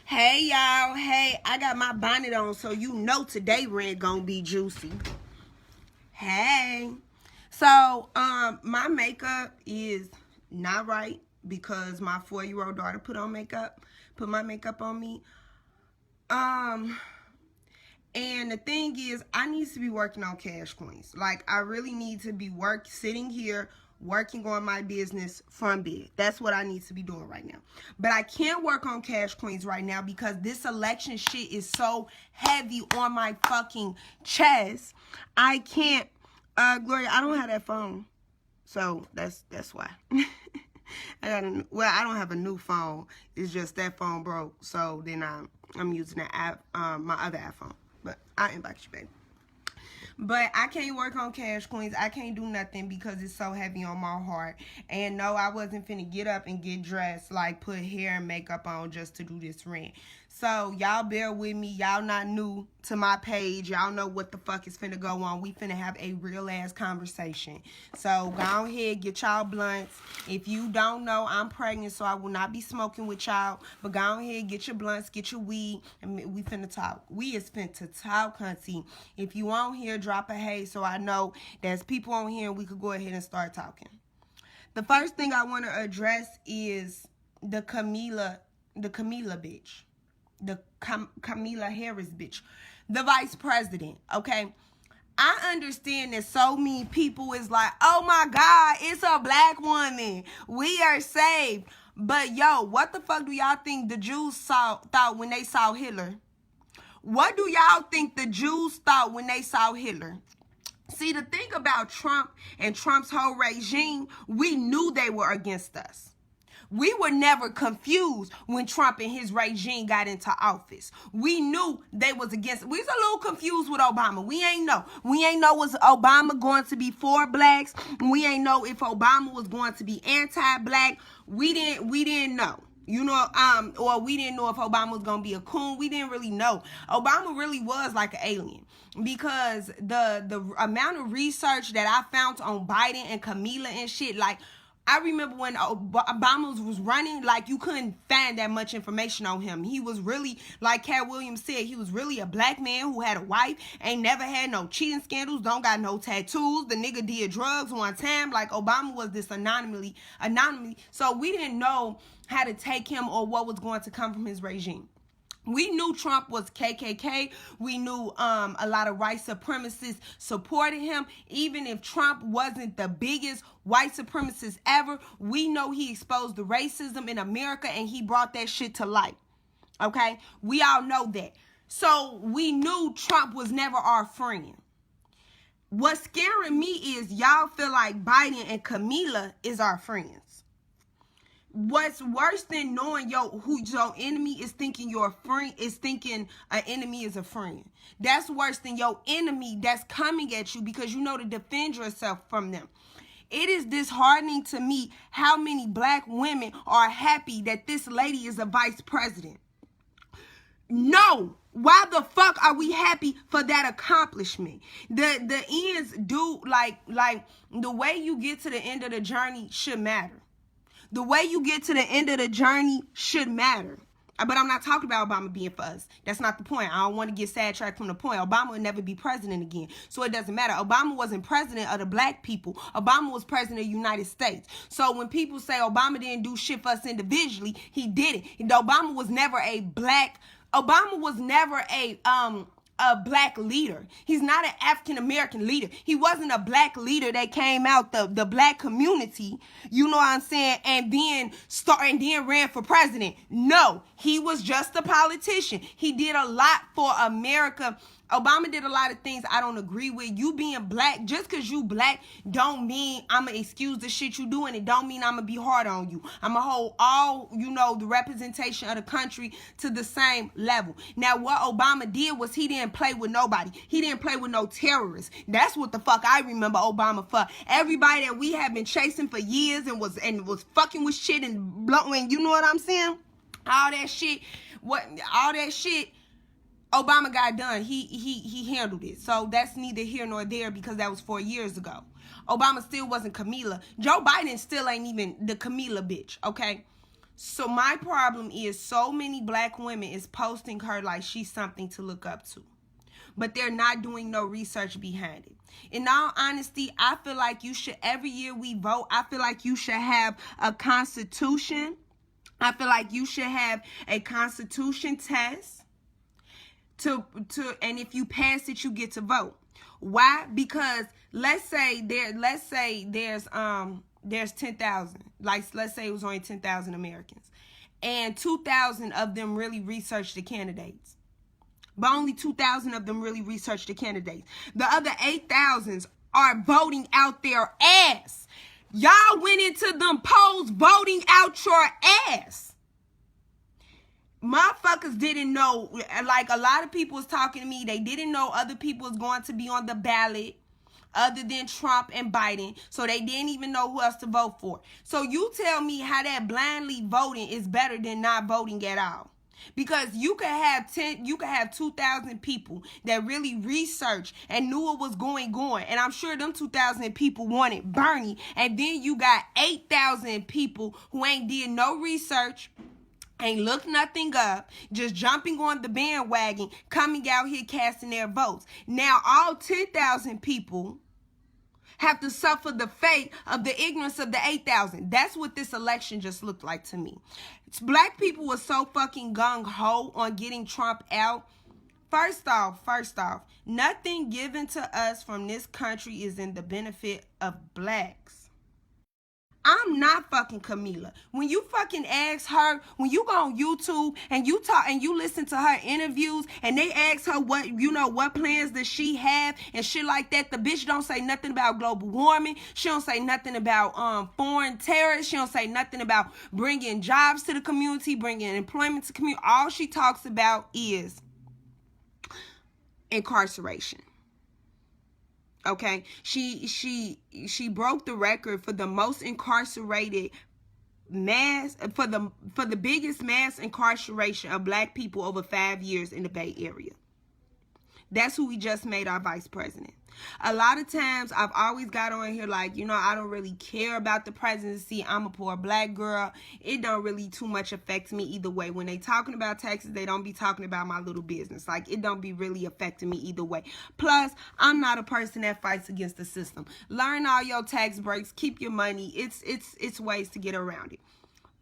Hey y'all, hey, I got my bonnet on so you know today rent gonna be juicy. Hey. So, my makeup is not right because my 4-year-old daughter put my makeup on me. And the thing is, I need to be working on cash coins. Like, I really need to be sitting here working on my business from bed. That's what I need to be doing right now. But I can't work on cash coins right now because this election shit is so heavy on my fucking chest. I can't. Gloria, I don't have that phone. So that's why. I don't have a new phone. It's just that phone broke. So then I'm using the app, my other iPhone. But I invite you, baby. But I can't work on cash coins. I can't do nothing because it's so heavy on my heart. And no, I wasn't finna get up and get dressed, like put hair and makeup on just to do this rent. So y'all bear with me. Y'all not new to my page. Y'all know what the fuck is finna go on. We finna have a real ass conversation. So go ahead, get y'all blunts. If you don't know, I'm pregnant, so I will not be smoking with y'all. But go ahead, get your blunts, get your weed, and we finna talk. We is finna talk, hunty. If you on here, drop a hey so I know there's people on here and we could go ahead and start talking. The first thing I want to address is the Camila bitch. The Kamala Harris bitch. The vice president, okay? I understand that so many people is like, oh my God, it's a black woman. We are saved. But yo, what the fuck do y'all think the Jews thought when they saw Hitler? What do y'all think the Jews thought when they saw Hitler? See, the thing about Trump and Trump's whole regime, we knew they were against us. We were never confused when Trump and his regime got into office. We knew they was against. We was a little confused with Obama. We ain't know. Was Obama going to be for blacks? We ain't know if Obama was going to be anti-black. We didn't know. You know, or we didn't know if Obama was going to be a coon. We didn't really know. Obama really was like an alien because the amount of research that I found on Biden and Kamala and shit, like, I remember when Obama was running, like, you couldn't find that much information on him. He was really, like Cat Williams said, he was really a black man who had a wife, ain't never had no cheating scandals, don't got no tattoos. The nigga did drugs one time. Like, Obama was this anomaly. So we didn't know how to take him or what was going to come from his regime. We knew Trump was KKK. We knew a lot of white supremacists supported him. Even if Trump wasn't the biggest white supremacist ever, we know he exposed the racism in America and he brought that shit to light. Okay? We all know that. So we knew Trump was never our friend. What's scaring me is y'all feel like Biden and Kamala is our friends. What's worse than knowing who your enemy is thinking your friend is thinking an enemy is a friend. That's worse than your enemy that's coming at you because you know to defend yourself from them. It is disheartening to me how many black women are happy that this lady is a vice president. No. Why the fuck are we happy for that accomplishment? The ends do like the way you get to the end of the journey should matter. The way you get to the end of the journey should matter. But I'm not talking about Obama being for us. That's not the point. I don't want to get sidetracked from the point. Obama will never be president again. So it doesn't matter. Obama wasn't president of the black people. Obama was president of the United States. So when people say Obama didn't do shit for us individually, he did it. Obama was never a black black leader. He's not an African-American leader. He wasn't a black leader that came out the black community, you know what I'm saying, and then ran for president. No, he was just a politician. He did a lot for America. Obama did a lot of things I don't agree with. You being black, just because you black don't mean I'm going to excuse the shit you do, and it don't mean I'm going to be hard on you. I'm going to hold all, the representation of the country to the same level. Now, what Obama did was he didn't play with nobody. He didn't play with no terrorists. That's what the fuck I remember Obama for. Everybody that we have been chasing for years and was fucking with shit and blowing, you know what I'm saying? All that shit, Obama got done. He handled it. So that's neither here nor there because that was 4 years ago. Obama still wasn't Kamala. Joe Biden still ain't even the Kamala bitch, okay? So my problem is so many black women is posting her like she's something to look up to, but they're not doing no research behind it. In all honesty, I feel like you should, every year we vote, I feel like you should have a constitution. I feel like you should have a constitution test and if you pass it, you get to vote. Why? Because let's say there's 10,000. Like, let's say it was only 10,000 Americans, and 2,000 of them really researched the candidates. But only 2,000 of them really researched the candidates. The other 8,000 are voting out their ass. Y'all went into them polls voting out your ass. Motherfuckers didn't know, like a lot of people was talking to me, they didn't know other people was going to be on the ballot other than Trump and Biden, so they didn't even know who else to vote for. So you tell me how that blindly voting is better than not voting at all. Because you could have 2,000 people that really researched and knew what was going on. And I'm sure them 2,000 people wanted Bernie. And then you got 8,000 people who ain't did no research, ain't looked nothing up, just jumping on the bandwagon, coming out here casting their votes. Now all 10,000 people have to suffer the fate of the ignorance of the 8,000. That's what this election just looked like to me. Black people were so fucking gung-ho on getting Trump out. First off, nothing given to us from this country is in the benefit of blacks. I'm not fucking Camila. When you fucking ask her, when you go on YouTube and you talk and you listen to her interviews and they ask her what plans does she have and shit like that, the bitch don't say nothing about global warming. She don't say nothing about foreign terrorists. She don't say nothing about bringing jobs to the community, bringing employment to the community. All she talks about is incarceration. Okay, she broke the record for the most incarcerated for the biggest mass incarceration of black people over 5 years in the Bay Area. That's who we just made our vice president. A lot of times I've always got on here like, I don't really care about the presidency. I'm a poor black girl. It don't really too much affect me either way. When they talking about taxes, they don't be talking about my little business. Like, it don't be really affecting me either way. Plus, I'm not a person that fights against the system. Learn all your tax breaks. Keep your money. It's ways to get around it.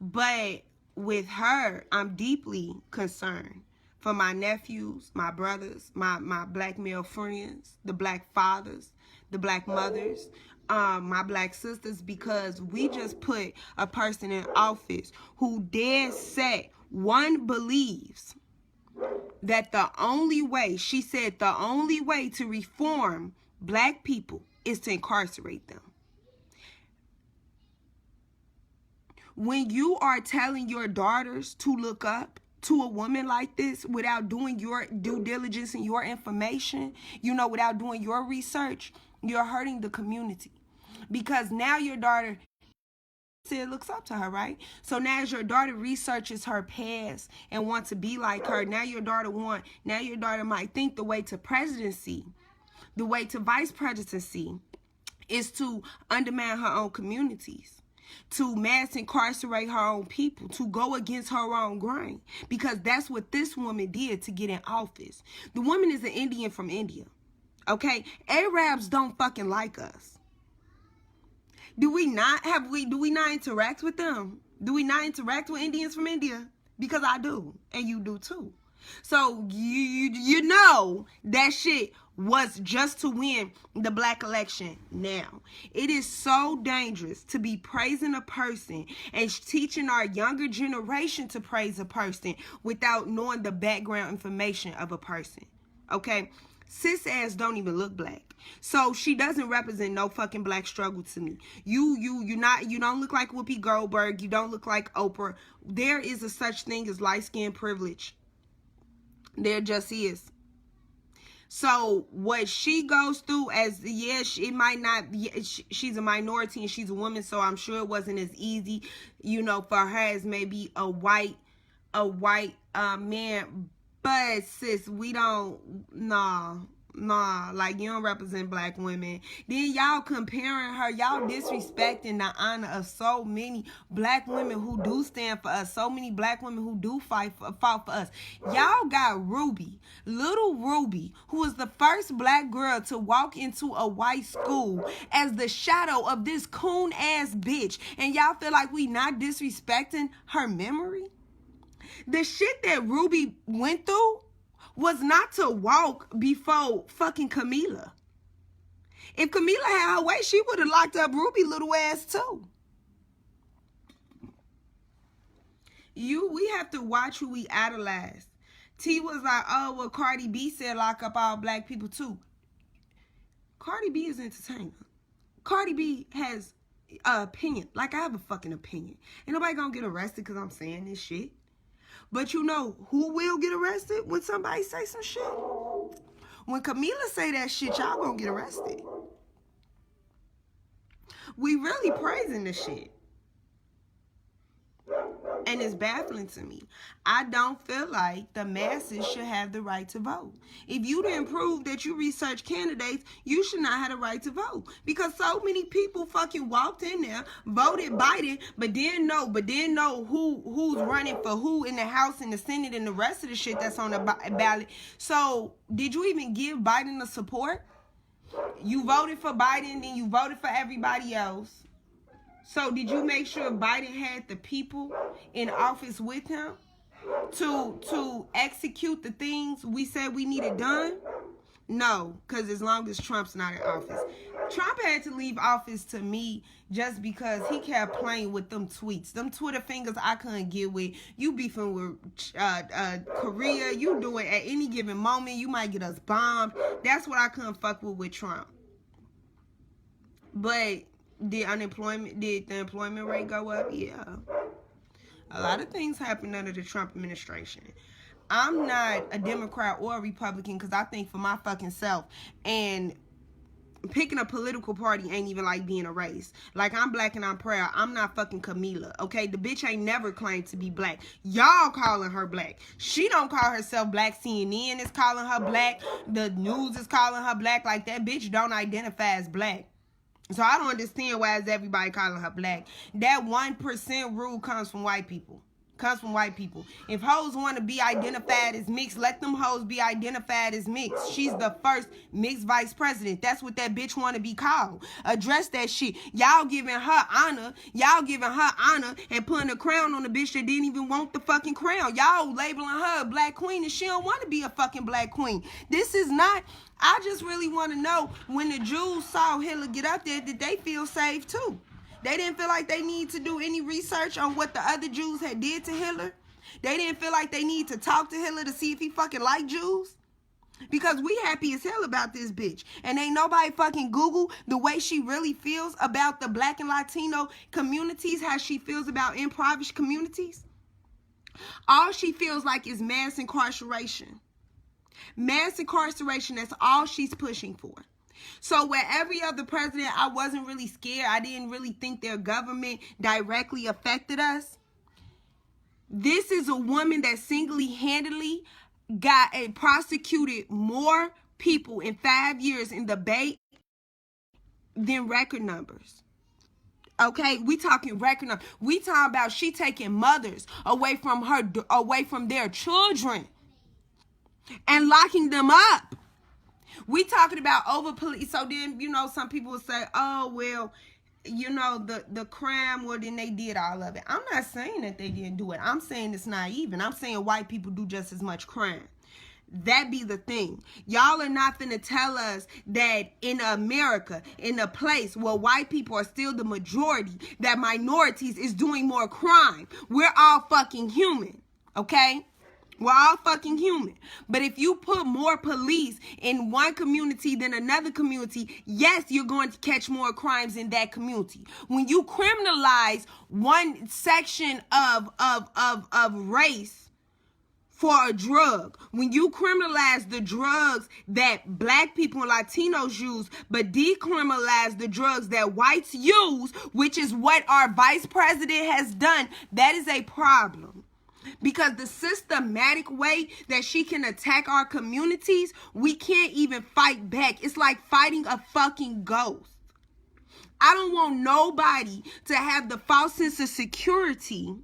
But with her, I'm deeply concerned for my nephews, my brothers, my black male friends, the black fathers, the black mothers, my black sisters, because we just put a person in office who dead set, one believes that the only way, she said the only way to reform black people is to incarcerate them. When you are telling your daughters to look up to a woman like this without doing your due diligence and your information, without doing your research, you're hurting the community. Because now your daughter looks up to her, right? So now as your daughter researches her past and wants to be like her, now your daughter might think the way to presidency, the way to vice presidency is to undermine her own communities, to mass incarcerate her own people, to go against her own grain. Because that's what this woman did to get in office. The woman is an Indian from India. Okay? Arabs don't fucking like us. Do we not interact with them? Do we not interact with Indians from India? Because I do. And you do too. So you know that shit was just to win the black election. Now, it is so dangerous to be praising a person and teaching our younger generation to praise a person without knowing the background information of a person. Okay? Sis ass don't even look black. So she doesn't represent no fucking black struggle to me. You don't look like Whoopi Goldberg. You don't look like Oprah. There is a such thing as light skin privilege. There just is. So what she goes through, it might not be, she's a minority and she's a woman, so I'm sure it wasn't as easy, for her as maybe a white man. But sis, we don't, no. Nah, like, you don't represent black women. Then y'all comparing her, y'all disrespecting the honor of so many black women who do stand for us, so many black women who do fought for us. Y'all got Ruby, little Ruby, who was the first black girl to walk into a white school as the shadow of this coon ass bitch, and y'all feel like we not disrespecting her memory? The shit that Ruby went through was not to walk before fucking Camila. If Camila had her way, she would have locked up Ruby little ass too. We have to watch who we idolize. T was like, oh, well, Cardi B said lock up all black people too. Cardi B is entertainer. Cardi B has an opinion. Like, I have a fucking opinion. Ain't nobody gonna get arrested because I'm saying this shit. But you know who will get arrested when somebody say some shit? When Camila say that shit, y'all gonna get arrested. We really praising this shit. And it's baffling to me. I don't feel like the masses should have the right to vote. If you didn't prove that you research candidates, you should not have the right to vote. Because so many people fucking walked in there, voted Biden, but didn't know who's running for who in the House and the Senate and the rest of the shit that's on the ballot. So, did you even give Biden the support? You voted for Biden, then you voted for everybody else. So did you make sure Biden had the people in office with him to execute the things we said we needed done? No, because as long as Trump's not in office. Trump had to leave office to me just because he kept playing with them tweets. Them Twitter fingers I couldn't get with. You beefing with Korea. You do it at any given moment. You might get us bombed. That's what I couldn't fuck with Trump. But did the employment rate go up? Yeah. A lot of things happened under the Trump administration. I'm not a Democrat or a Republican because I think for my fucking self. And picking a political party ain't even like being a race. Like, I'm black and I'm proud. I'm not fucking Camila, okay? The bitch ain't never claimed to be black. Y'all calling her black. She don't call herself black. CNN is calling her black. The news is calling her black. Like, that bitch don't identify as black. So I don't understand why is everybody calling her black. That 1% rule comes from white people. If hoes want to be identified as mixed, let them hoes be identified as mixed. She's the first mixed vice president. That's what that bitch want to be called. Address that shit. Y'all giving her honor. And putting a crown on the bitch that didn't even want the fucking crown. Y'all labeling her a black queen and she don't want to be a fucking black queen. This is not... I just really want to know, when the Jews saw Hitler get up there, did they feel safe too? They didn't feel like they need to do any research on what the other Jews had did to Hitler. They didn't feel like they need to talk to Hitler to see if he fucking liked Jews. Because we happy as hell about this bitch. And ain't nobody fucking Google the way she really feels about the black and Latino communities, how she feels about impoverished communities. All she feels like is mass incarceration. Mass incarceration, that's all she's pushing for. So where every other president, I wasn't really scared. I didn't really think their government directly affected us. This is a woman that single-handedly got and prosecuted more people in 5 years in the Bay than record numbers. Okay, we talking record numbers. We talking about she taking mothers away from their children and locking them up. We talking about over police. So then, some people will say, oh, well, the crime, well, then they did all of it. I'm not saying that they didn't do it. I'm saying it's not even. I'm saying white people do just as much crime. That be the thing. Y'all are not finna tell us that in America, in a place where white people are still the majority, that minorities is doing more crime. We're all fucking human, okay? We're all fucking human. But if you put more police in one community than another community, yes, you're going to catch more crimes in that community. When you criminalize one section of race for a drug, when you criminalize the drugs that black people and Latinos use, but decriminalize the drugs that whites use, which is what our vice president has done, that is a problem. Because the systematic way that she can attack our communities, we can't even fight back. It's like fighting a fucking ghost. I don't want nobody to have the false sense of security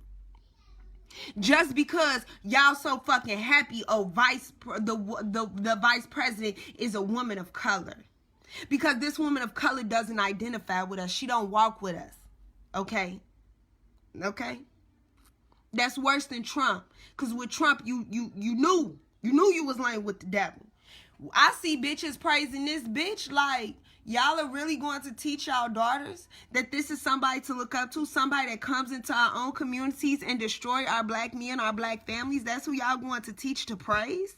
just because y'all so fucking happy the vice president is a woman of color. Because this woman of color doesn't identify with us. She don't walk with us. Okay? Okay? That's worse than Trump. Because with Trump, you knew you was laying with the devil. I see bitches praising this bitch like, y'all are really going to teach y'all daughters that this is somebody to look up to, somebody that comes into our own communities and destroy our black men, our black families. That's who y'all going to teach to praise?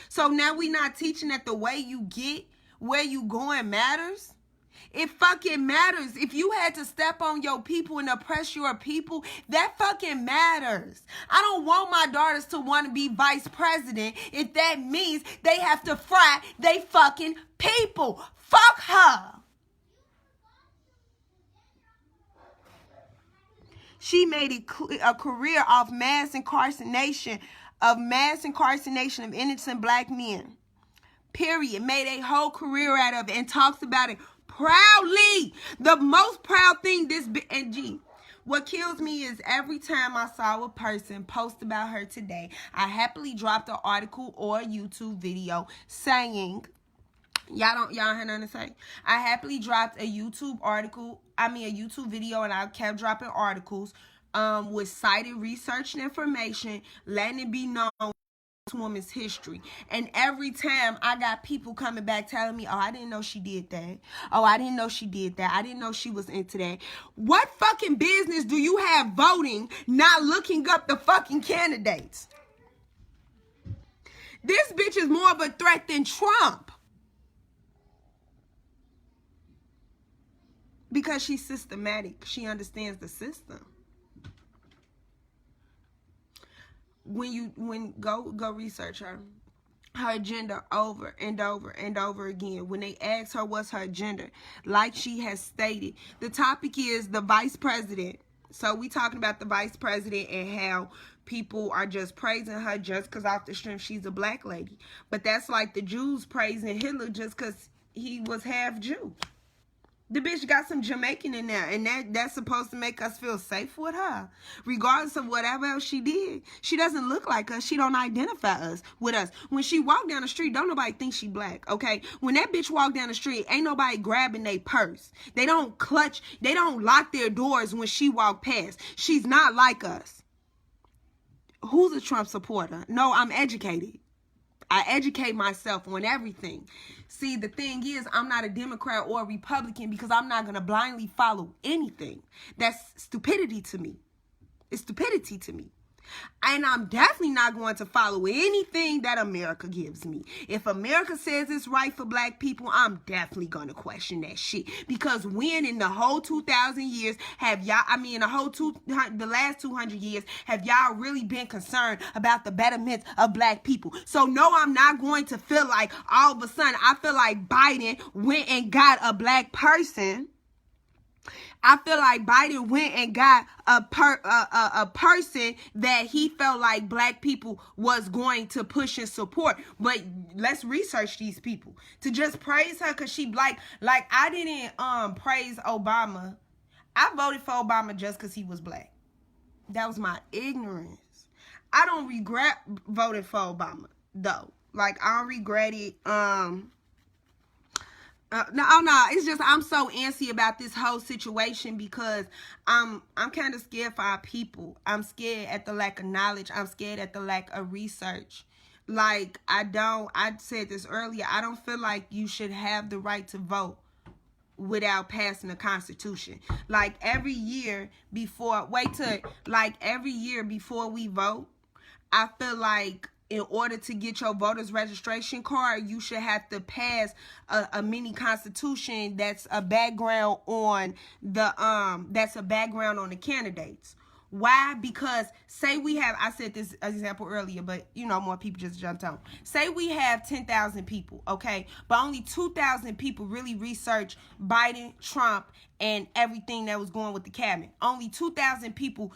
So now we not teaching that the way you get where you going matters? It fucking matters. If you had to step on your people and oppress your people, that fucking matters. I don't want my daughters to want to be vice president if that means they have to fry they fucking people. Fuck her. She made a career off mass incarceration of innocent black men. Period. Made a whole career out of it and talks about it proudly. The most proud thing what kills me is every time I saw a person post about her today, I happily dropped an article or a YouTube video saying, y'all had nothing to say. I happily dropped a YouTube video, and I kept dropping articles with cited research and information, letting it be known woman's history. And every time I got people coming back telling me, oh, I didn't know she did that. Oh, I didn't know she did that. I didn't know she was into that. What fucking business do you have voting, not looking up the fucking candidates? This bitch is more of a threat than Trump. Because she's systematic. She understands the system. Go research her agenda over and over and over again. When they ask her what's her agenda, like she has stated, the topic is the vice president. So we talking about the vice president and how people are just praising her just because off the strength she's a black lady. But that's like the Jews praising Hitler just because he was half Jew. The bitch got some Jamaican in there, and that's supposed to make us feel safe with her. Regardless of whatever else she did, she doesn't look like us. She don't identify with us. When she walk down the street, don't nobody think she black, okay? When that bitch walk down the street, ain't nobody grabbing their purse. They don't clutch. They don't lock their doors when she walk past. She's not like us. Who's a Trump supporter? No, I'm educated. I educate myself on everything. See, the thing is, I'm not a Democrat or a Republican because I'm not going to blindly follow anything. That's stupidity to me. It's stupidity to me. And I'm definitely not going to follow anything that America gives me. If America says it's right for black people, I'm definitely going to question that shit. Because when in the whole 2,000 years have y'all, the last 200 years, have y'all really been concerned about the betterment of black people? So no, I'm not going to feel like all of a sudden, I feel like Biden went and got a black person. I feel like Biden went and got a person that he felt like black people was going to push and support. But let's research these people. To just praise her because she black. Like, I didn't praise Obama. I voted for Obama just because he was black. That was my ignorance. I don't regret voting for Obama, though. Like, I don't regret it. No, it's just I'm so antsy about this whole situation because I'm kind of scared for our people. I'm scared at the lack of knowledge. I'm scared at the lack of research. Like, I said this earlier, I don't feel like you should have the right to vote without passing the Constitution. Like, every year before we vote, I feel like in order to get your voter's registration card, you should have to pass a mini constitution that's a background on the candidates. Why? Because say we have, I said this example earlier, but more people just jumped on. Say we have 10,000 people, okay? But only 2,000 people really research Biden, Trump, and everything that was going with the cabinet. Only 2,000 people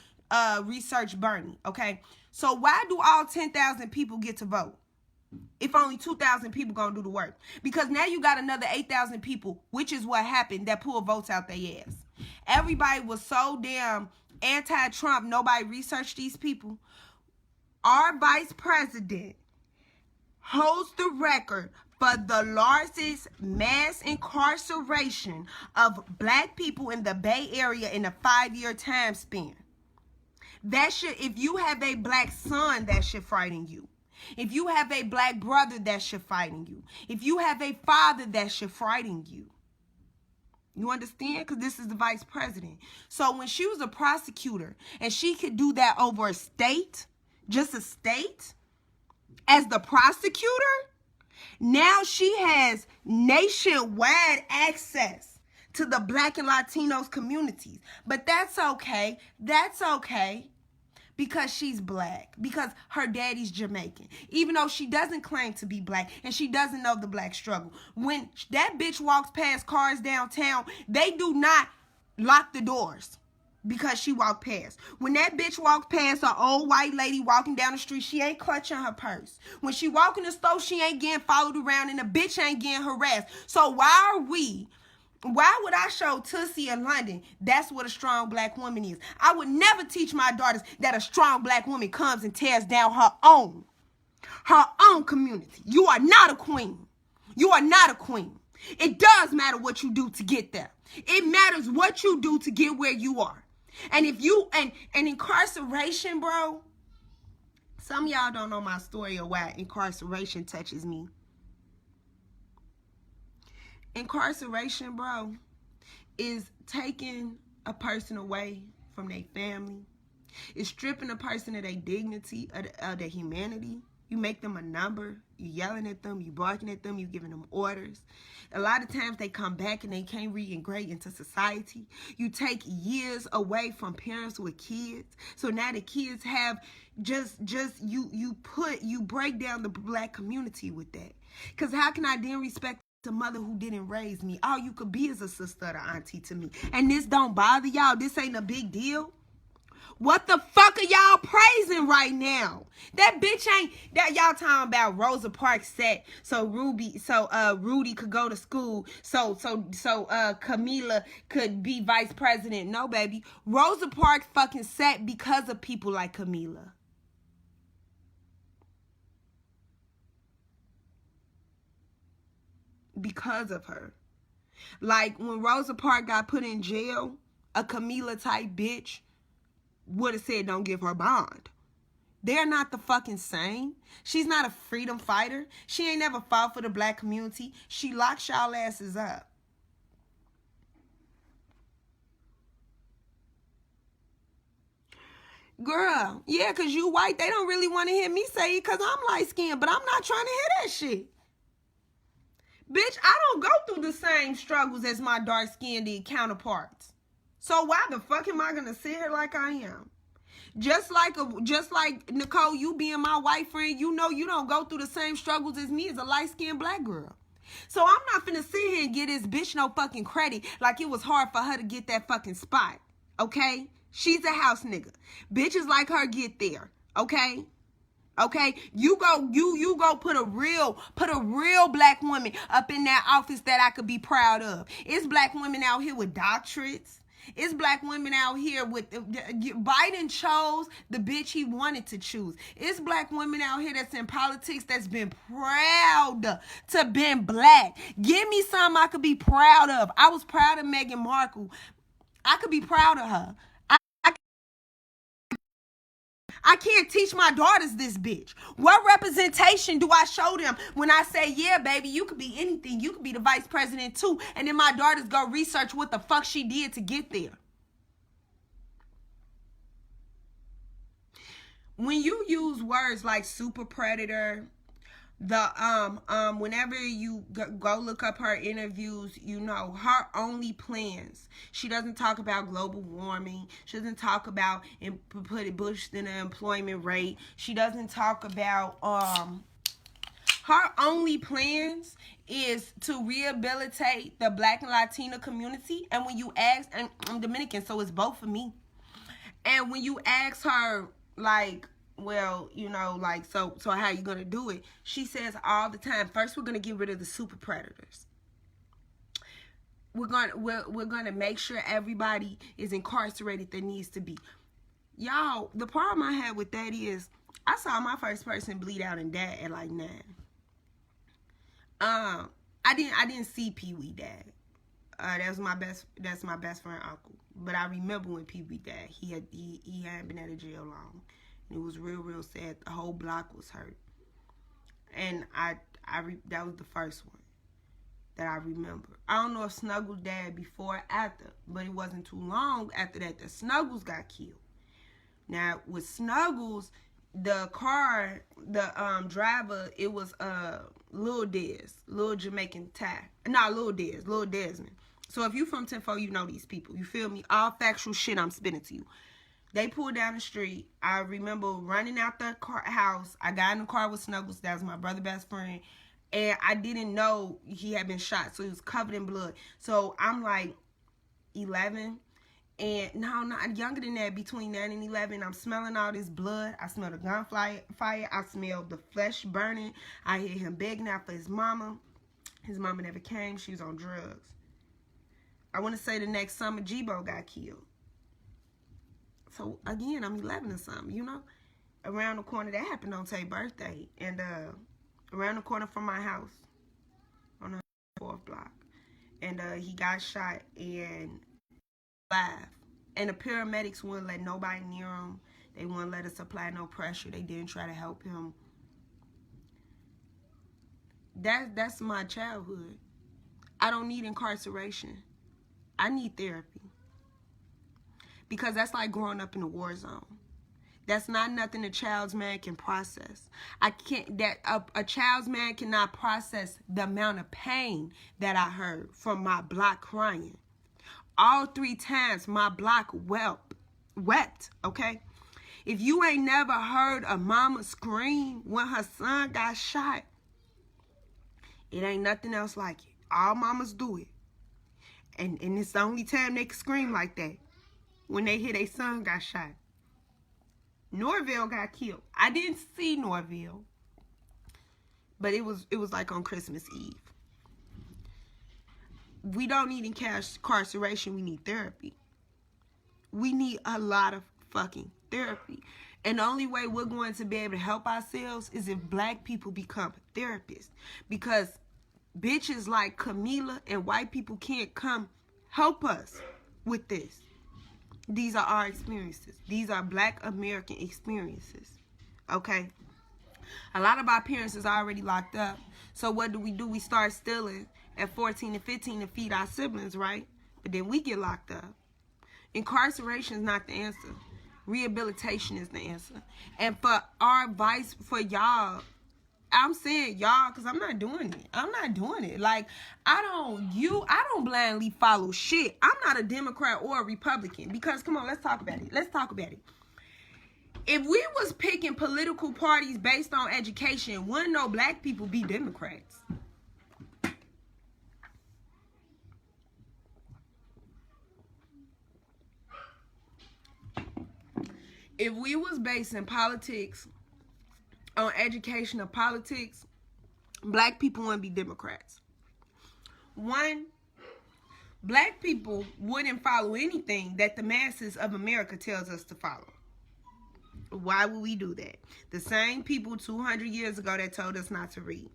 research Bernie, okay? So why do all 10,000 people get to vote if only 2,000 people gonna do the work? Because now you got another 8,000 people, which is what happened, that pull votes out their ass. Everybody was so damn anti-Trump, nobody researched these people. Our vice president holds the record for the largest mass incarceration of black people in the Bay Area in a 5-year time span. That should, if you have a black son, that should frighten you. If you have a black brother, that should frighten you. If you have a father, that should frighten you. You understand? Because this is the vice president. So when she was a prosecutor and she could do that over a state, just a state, as the prosecutor, now she has nationwide access to the black and Latinos communities. But that's okay. That's okay. Because she's black. Because her daddy's Jamaican. Even though she doesn't claim to be black. And she doesn't know the black struggle. When that bitch walks past cars downtown, they do not lock the doors. Because she walked past. When that bitch walks past an old white lady walking down the street, she ain't clutching her purse. When she walk in the store, she ain't getting followed around and the bitch ain't getting harassed. So why would I show Tussie in London? That's what a strong black woman is. I would never teach my daughters that a strong black woman comes and tears down her own community. You are not a queen. You are not a queen. It does matter what you do to get there. It matters what you do to get where you are. And if you, and incarceration, bro, some of y'all don't know my story or why incarceration touches me. Incarceration, bro, is taking a person away from their family. It's stripping a person of their dignity, of their humanity. You make them a number. You yelling at them. You barking at them. You giving them orders. A lot of times they come back and they can't reintegrate into society. You take years away from parents with kids. So now the kids have you break down the black community with that. Because how can I then respect the mother who didn't raise me? All you could be is a sister or auntie to me. And this don't bother y'all. This ain't a big deal. What the fuck are y'all praising right now? That bitch ain't that y'all talking about Rosa Parks set so Rudy could go to school so Camila could be vice president. No, baby. Rosa Parks fucking set because of people like Camila. Because of her. Like when Rosa Parks got put in jail, a Camila type bitch would have said don't give her bond. They're not the fucking same. She's not a freedom fighter. She ain't never fought for the black community. She locks y'all asses up. Girl, yeah, because you white, they don't really want to hear me say it because I'm light-skinned, but I'm not trying to hear that shit. Bitch, I don't go through the same struggles as my dark-skinned counterparts. So why the fuck am I gonna sit here like I am? Just like Nicole, you being my white friend, you know you don't go through the same struggles as me as a light-skinned black girl. So I'm not finna sit here and get this bitch no fucking credit like it was hard for her to get that fucking spot. Okay? She's a house nigga. Bitches like her get there. Okay? Okay, you go put a real black woman up in that office that I could be proud of. It's black women out here with doctorates. It's black women out here with Biden chose the bitch he wanted to choose. It's black women out here that's in politics that's been proud to been black. Give me something I could be proud of. I was proud of Meghan Markle. I could be proud of her. I can't teach my daughters this bitch. What representation do I show them when I say, yeah, baby, you could be anything. You could be the vice president too. And then my daughters go research what the fuck she did to get there. When you use words like super predator, whenever you go look up her interviews, you know her only plans. She doesn't talk about global warming. She doesn't talk about boosting the employment rate. She doesn't talk about her only plans is to rehabilitate the black and Latina community. And when you ask, and I'm Dominican, so it's both for me. And when you ask her, like, well, you know, like, so how you gonna do it? She says all the time, first we're gonna get rid of the super predators. We're gonna make sure everybody is incarcerated that needs to be. Y'all, the problem I had with that is I saw my first person bleed out and die at like 9. I didn't see Pee Wee dad. That's my best friend uncle. But I remember when Pee Wee died. He hadn't been out of jail long. And it was real sad. The whole block was hurt. And that was the first one that I remember. I don't know if Snuggles died before or after, but it wasn't too long after that Snuggles got killed. Now with Snuggles, the car, the driver, it was Lil Jamaican Ty. Not Lil Desmond. So if you from 10-4, you know these people. You feel me? All factual shit I'm spitting to you. They pulled down the street. I remember running out the house. I got in the car with Snuggles. That was my brother's best friend. And I didn't know he had been shot. So he was covered in blood. So I'm like 11. And no, not younger than that, between 9 and 11. I'm smelling all this blood. I smell the gunfire. I smell the flesh burning. I hear him begging out for his mama. His mama never came. She was on drugs. I want to say the next summer, Jibo got killed. So, again, I'm 11 or something, you know? Around the corner, that happened on Tay's birthday. And around the corner from my house, on the 4th block. And he got shot and alive. And the paramedics wouldn't let nobody near him. They wouldn't let us apply no pressure. They didn't try to help him. That's my childhood. I don't need incarceration. I need therapy. Because that's like growing up in a war zone. That's not nothing a child's man can process. A child's man cannot process the amount of pain that I heard from my block crying. All 3 times my block wept, okay? If you ain't never heard a mama scream when her son got shot, it ain't nothing else like it. All mamas do it. And it's the only time they can scream like that. When they hear their son got shot. Norville got killed. I didn't see Norville. But it was like on Christmas Eve. We don't need incarceration. We need therapy. We need a lot of fucking therapy. And the only way we're going to be able to help ourselves is if black people become therapists. Because bitches like Camila and white people can't come help us with this. These are our experiences. These are black American experiences. Okay? A lot of our parents is already locked up. So what do? We start stealing at 14 and 15 to feed our siblings, right? But then we get locked up. Incarceration is not the answer. Rehabilitation is the answer. And for our advice for y'all, I'm saying y'all because I'm not doing it. I'm not doing it. Like, I don't blindly follow shit. I'm not a Democrat or a Republican because, come on, let's talk about it. Let's talk about it. If we was picking political parties based on education, wouldn't no black people be Democrats? If we was basing politics on education or politics, black people wouldn't be Democrats. One, black people wouldn't follow anything that the masses of America tells us to follow. Why would we do that? The same people 200 years ago that told us not to read.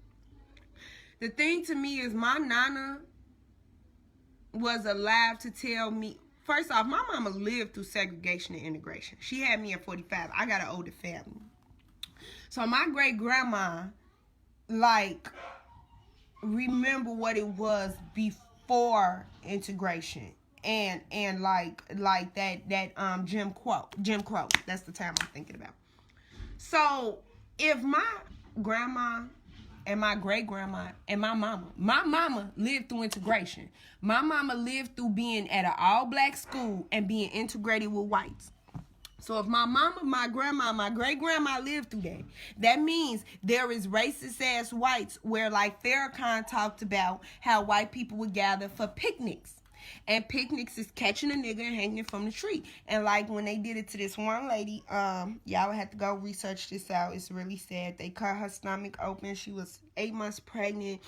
The thing to me is my nana was alive to tell me. First off, my mama lived through segregation and integration. She had me at 45. I got an older family. So my great-grandma, like, remember what it was before integration. And like that Jim Crow. That's the time I'm thinking about. So if my grandma and my great-grandma and my mama lived through integration. My mama lived through being at an all-black school and being integrated with whites. So if my mama, my grandma, my great-grandma lived through that, that means there is racist-ass whites where, like Farrakhan talked about how white people would gather for picnics. And picnics is catching a nigga and hanging from the tree. And like when they did it to this one lady, y'all would have to go research this out. It's really sad. They cut her stomach open. She was 8 months pregnant.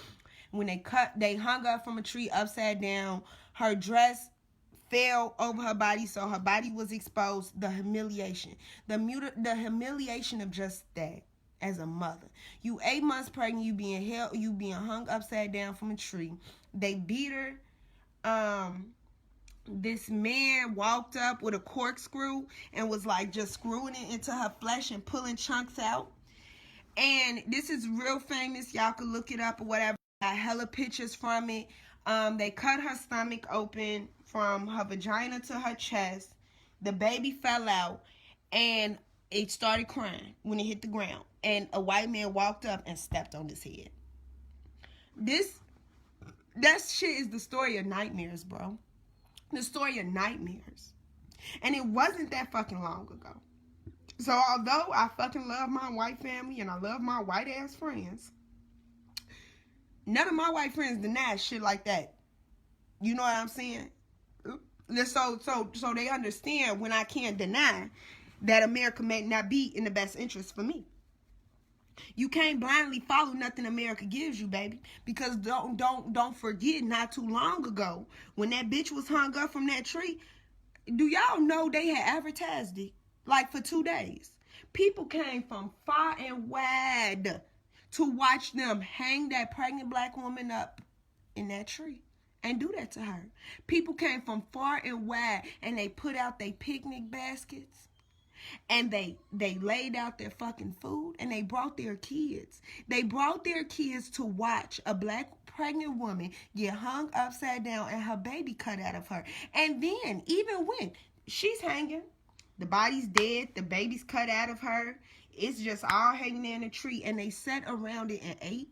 When they hung her from a tree upside down. Her dress fell over her body, so her body was exposed. The humiliation. The humiliation of just that. As a mother, you 8 months pregnant, you being hung upside down from a tree. They beat her. This man walked up with a corkscrew and was like just screwing it into her flesh and pulling chunks out. And this is real famous. Y'all can look it up or whatever. Got hella pictures from it. They cut her stomach open from her vagina to her chest. The baby fell out and it started crying when it hit the ground. And a white man walked up and stepped on his head. That shit is the story of nightmares, bro. The story of nightmares. And it wasn't that fucking long ago. So although I fucking love my white family and I love my white ass friends, none of my white friends deny shit like that. You know what I'm saying? So they understand when I can't deny that America may not be in the best interest for me. You can't blindly follow nothing America gives you, baby. Because don't forget, not too long ago, when that bitch was hung up from that tree, do y'all know they had advertised it? Like for 2 days. People came from far and wide to watch them hang that pregnant black woman up in that tree and do that to her. People came from far and wide and they put out their picnic baskets. And they laid out their fucking food and they brought their kids. They brought their kids to watch a black pregnant woman get hung upside down and her baby cut out of her. And then, even when she's hanging, the body's dead, the baby's cut out of her, it's just all hanging in a tree, and they sat around it and ate.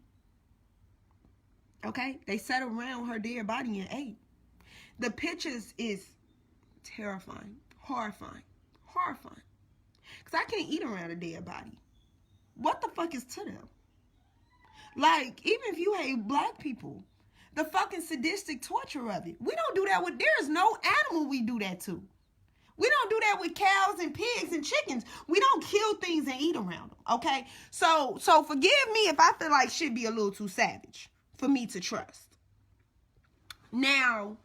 Okay? They sat around her dead body and ate. The pictures is terrifying, horrifying. Because I can't eat around a dead body. What the fuck is to them? Like, even if you hate black people, the fucking sadistic torture of it. We don't do that with, there is no animal we do that to. We don't do that with cows and pigs and chickens. We don't kill things and eat around them, okay? So forgive me if I feel like shit be a little too savage for me to trust. Now,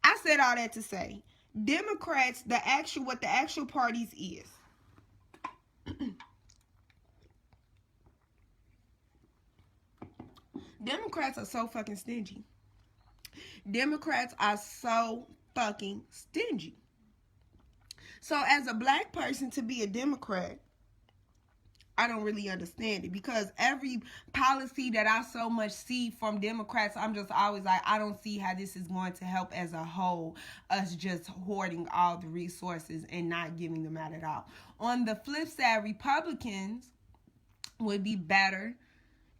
I said all that to say, Democrats, what the actual parties is. Democrats are so fucking stingy. Democrats are so fucking stingy. So as a black person, to be a Democrat, I don't really understand it, because every policy that I so much see from Democrats, I'm just always like, I don't see how this is going to help as a whole, us just hoarding all the resources and not giving them out at all. On the flip side, Republicans would be better.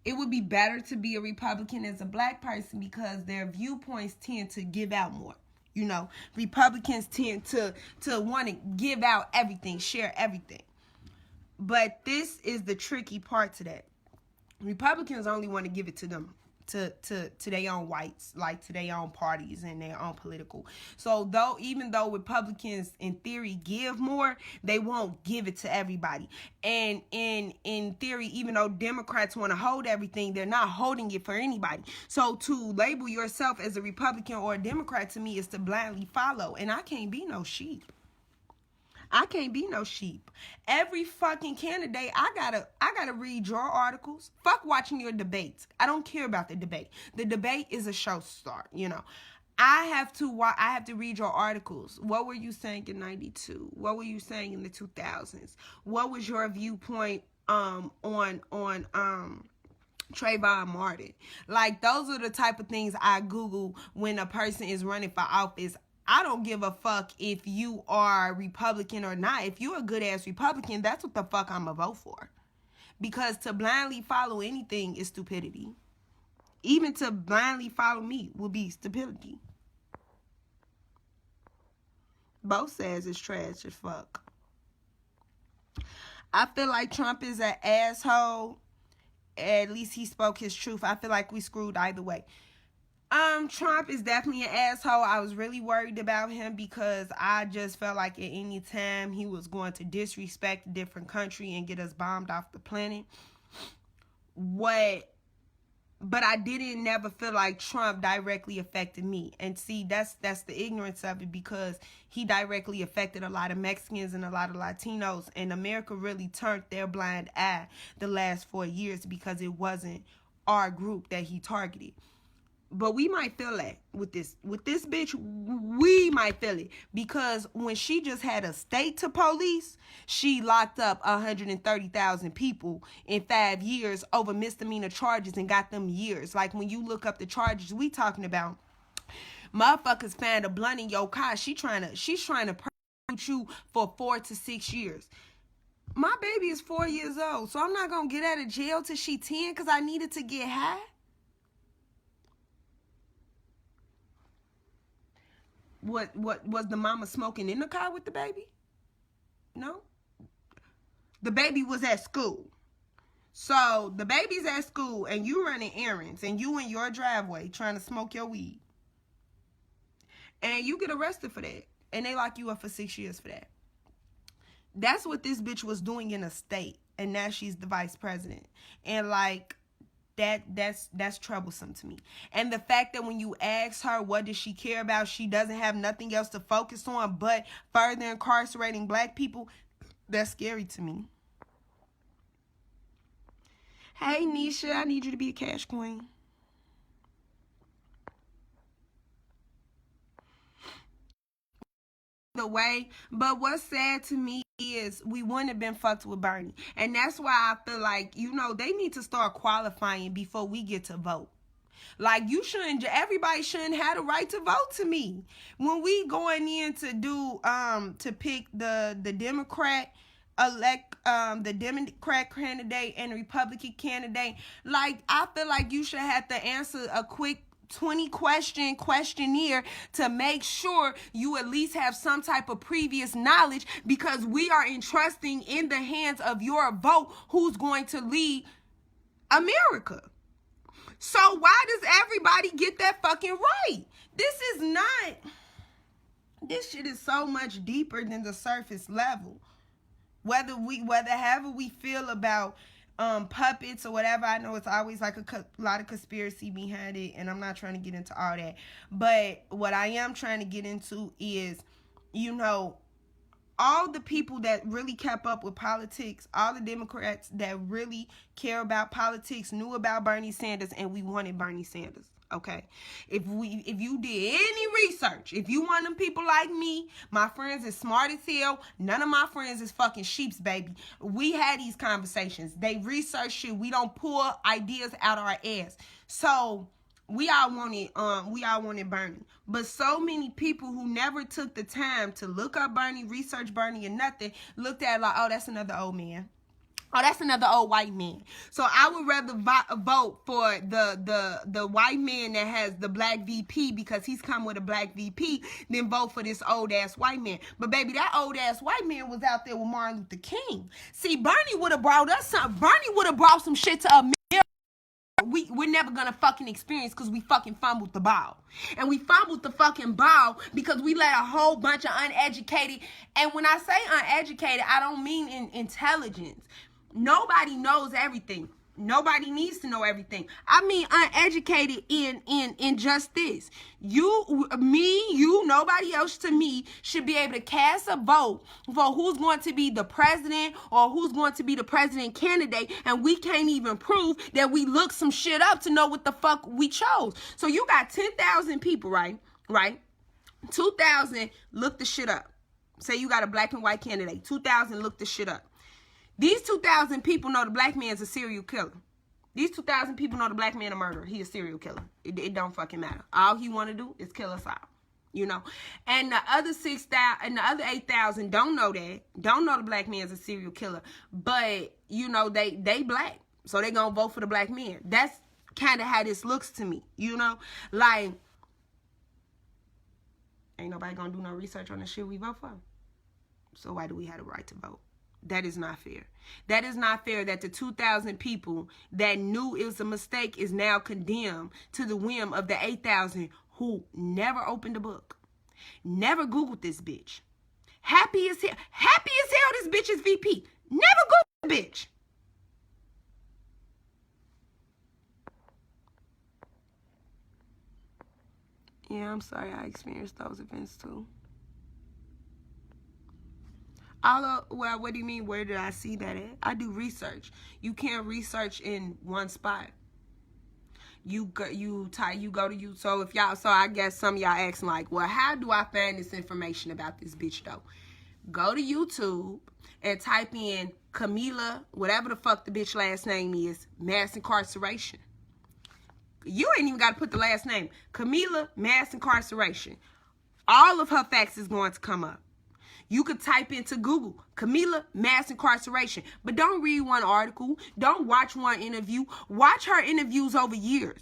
It would be better to be a Republican as a black person, because their viewpoints tend to give out more. You know, Republicans tend to want to give out everything, share everything. But this is the tricky part to that. Republicans only want to give it to them, to their own whites, like to their own parties and their own political. So even though Republicans in theory give more, they won't give it to everybody. And in theory, even though Democrats want to hold everything, they're not holding it for anybody. So to label yourself as a Republican or a Democrat, to me, is to blindly follow. And I can't be no sheep. I can't be no sheep. Every fucking candidate, I gotta read your articles. Fuck watching your debates. I don't care about the debate. The debate is a show start, you know. I have to read your articles. What were you saying in 92? What were you saying in the 2000s? What was your viewpoint on Trayvon Martin? Like, those are the type of things I Google when a person is running for office. I don't give a fuck if you are Republican or not. If you're a good-ass Republican, that's what the fuck I'm going to vote for. Because to blindly follow anything is stupidity. Even to blindly follow me will be stupidity. Both sides is trash as fuck. I feel like Trump is an asshole. At least he spoke his truth. I feel like we screwed either way. Trump is definitely an asshole. I was really worried about him because I just felt like at any time he was going to disrespect a different country and get us bombed off the planet. But I didn't never feel like Trump directly affected me. And see, that's the ignorance of it, because he directly affected a lot of Mexicans and a lot of Latinos, and America really turned their blind eye the last 4 years because it wasn't our group that he targeted. But we might feel that with this bitch. We might feel it because when she just had a state to police, she locked up 130,000 people in 5 years over misdemeanor charges and got them years. Like when you look up the charges we talking about, motherfuckers found a blunt in your car. She's trying to prosecute you for 4 to 6 years. My baby is 4 years old, so I'm not gonna get out of jail till she 10 because I needed to get high. What was the mama smoking in the car with the baby? No. The baby was at school. So the baby's at school and you running errands and you in your driveway trying to smoke your weed. And you get arrested for that. And they lock you up for 6 years for that. That's what this bitch was doing in a state. And now she's the vice president. And like, that's troublesome to me. And the fact that when you ask her what does she care about, she doesn't have nothing else to focus on but further incarcerating black people, that's scary to me. Hey Nisha, I need you to be a cash queen. The way, but what's sad to me is we wouldn't have been fucked with Bernie. And that's why I feel like, they need to start qualifying before we get to vote. Like, everybody shouldn't have the right to vote to me. When we going in to do, to pick the Democrat the Democrat candidate and the Republican candidate, like, I feel like you should have to answer a quick 20 question questionnaire to make sure you at least have some type of previous knowledge, because we are entrusting in the hands of your vote who's going to lead America. So why does everybody get that fucking right? This shit is so much deeper than the surface level. However we feel about puppets or whatever, I know it's always like a lot of conspiracy behind it, and I'm not trying to get into all that. But what I am trying to get into is, all the people that really kept up with politics, all the Democrats that really care about politics knew about Bernie Sanders, and we wanted Bernie Sanders. Okay, if you did any research, if you want them people like me, my friends is smart as hell. None of my friends is fucking sheeps, baby. We had these conversations. They research shit. We don't pull ideas out of our ass. So we all wanted Bernie. But so many people who never took the time to look up Bernie, research Bernie, or nothing, looked at it like, oh, that's another old man. Oh, that's another old white man. So I would rather vote for the white man that has the black VP because he's come with a black VP than vote for this old ass white man. But baby, that old ass white man was out there with Martin Luther King. See, Bernie would have brought us some. Bernie would have brought some shit to America. We're never gonna fucking experience because we fucking fumbled the ball. And we fumbled the fucking ball because we let a whole bunch of uneducated, and when I say uneducated, I don't mean in intelligence. Nobody knows everything. Nobody needs to know everything. I mean uneducated in just this. Nobody else to me should be able to cast a vote for who's going to be the president or who's going to be the president candidate, and we can't even prove that we looked some shit up to know what the fuck we chose. So you got 10,000 people, right? 2,000 look the shit up. Say you got a black and white candidate. 2,000 look the shit up. These 2,000 people know the black man's a serial killer. These 2,000 people know the black man a murderer. He a serial killer. It don't fucking matter. All he want to do is kill us all. And the other 6,000 and the other 8,000 don't know that. Don't know the black man's a serial killer. But, they black. So they gonna vote for the black man. That's kind of how this looks to me. Like, ain't nobody gonna do no research on the shit we vote for. So why do we have the right to vote? That is not fair. That is not fair that the 2,000 people that knew it was a mistake is now condemned to the whim of the 8,000 who never opened a book, never Googled this bitch. Happy as hell this bitch is VP. Never Googled the bitch. Yeah, I'm sorry I experienced those events too. Well, what do you mean? Where did I see that at? I do research. You can't research in one spot. You go to YouTube. So I guess some of y'all asking like, well, how do I find this information about this bitch though? Go to YouTube and type in Camila, whatever the fuck the bitch last name is, mass incarceration. You ain't even got to put the last name. Camila, mass incarceration. All of her facts is going to come up. You could type into Google, Camila, mass incarceration. But don't read one article. Don't watch one interview. Watch her interviews over years.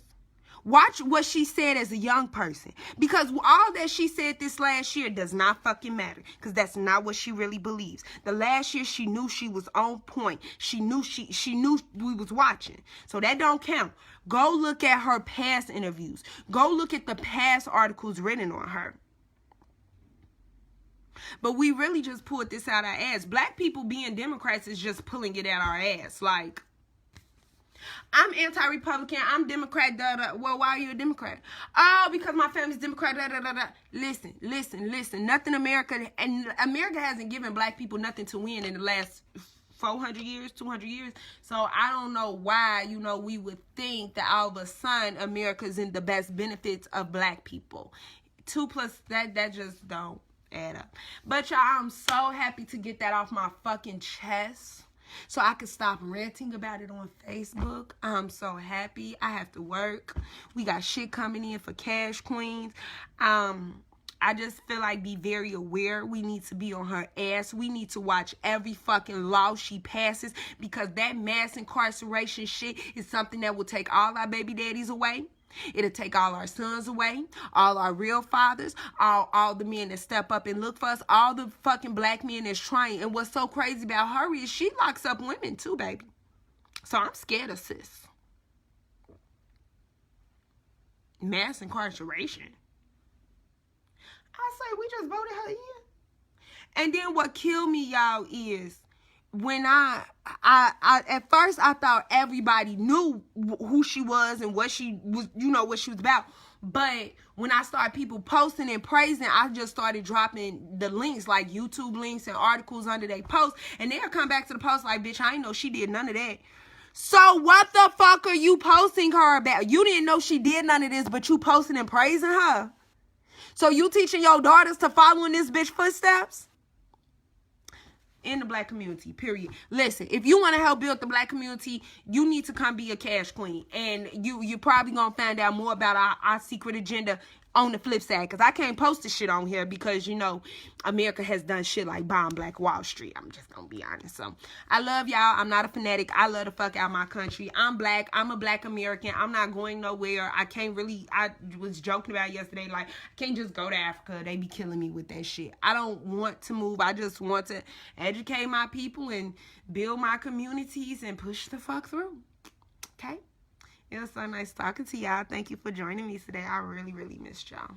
Watch what she said as a young person. Because all that she said this last year does not fucking matter. Because that's not what she really believes. The last year she knew she was on point. She knew we was watching. So that don't count. Go look at her past interviews. Go look at the past articles written on her. But we really just pulled this out our ass. Black people being Democrats is just pulling it out our ass. Like, I'm anti-Republican. I'm Democrat. Well, why are you a Democrat? Oh, because my family's Democrat. Listen. Nothing America hasn't given black people nothing to win in the last 400 years, 200 years. So I don't know why, we would think that all of a sudden America's in the best benefits of black people. 2 plus that just don't add up. But y'all, I'm so happy to get that off my fucking chest so I could stop ranting about it on Facebook. I'm so happy. I have to work. We got shit coming in for Cash Queens. I just feel like be very aware. We need to be on her ass. We need to watch every fucking law she passes, because that mass incarceration shit is something that will take all our baby daddies away. It'll take all our sons away, all our real fathers, all the men that step up and look for us, all the fucking black men that's trying. And what's so crazy about her is she locks up women too, baby. So I'm scared of sis. Mass incarceration. I say we just voted her in. And then what killed me, y'all, is when I at first I thought everybody knew who she was and what she was, what she was about. But when I started people posting and praising, I just started dropping the links, like YouTube links and articles under their posts. And they'll come back to the post like, bitch, I ain't know she did none of that. So what the fuck are you posting her about? You didn't know she did none of this, but you posting and praising her. So you teaching your daughters to follow in this bitch footsteps? In the black community, period. Listen, if you want to help build the black community, you need to come be a Cash Queen. And you're probably going to find out more about our secret agenda on the flip side. Because I can't post this shit on here because, America has done shit like bomb Black Wall Street. I'm just going to be honest. So, I love y'all. I'm not a fanatic. I love the fuck out my country. I'm black. I'm a black American. I'm not going nowhere. I was joking about yesterday, like, I can't just go to Africa. They be killing me with that shit. I don't want to move. I just want to educate my people and build my communities and push the fuck through. Okay? It was so nice talking to y'all. Thank you for joining me today. I really, really missed y'all.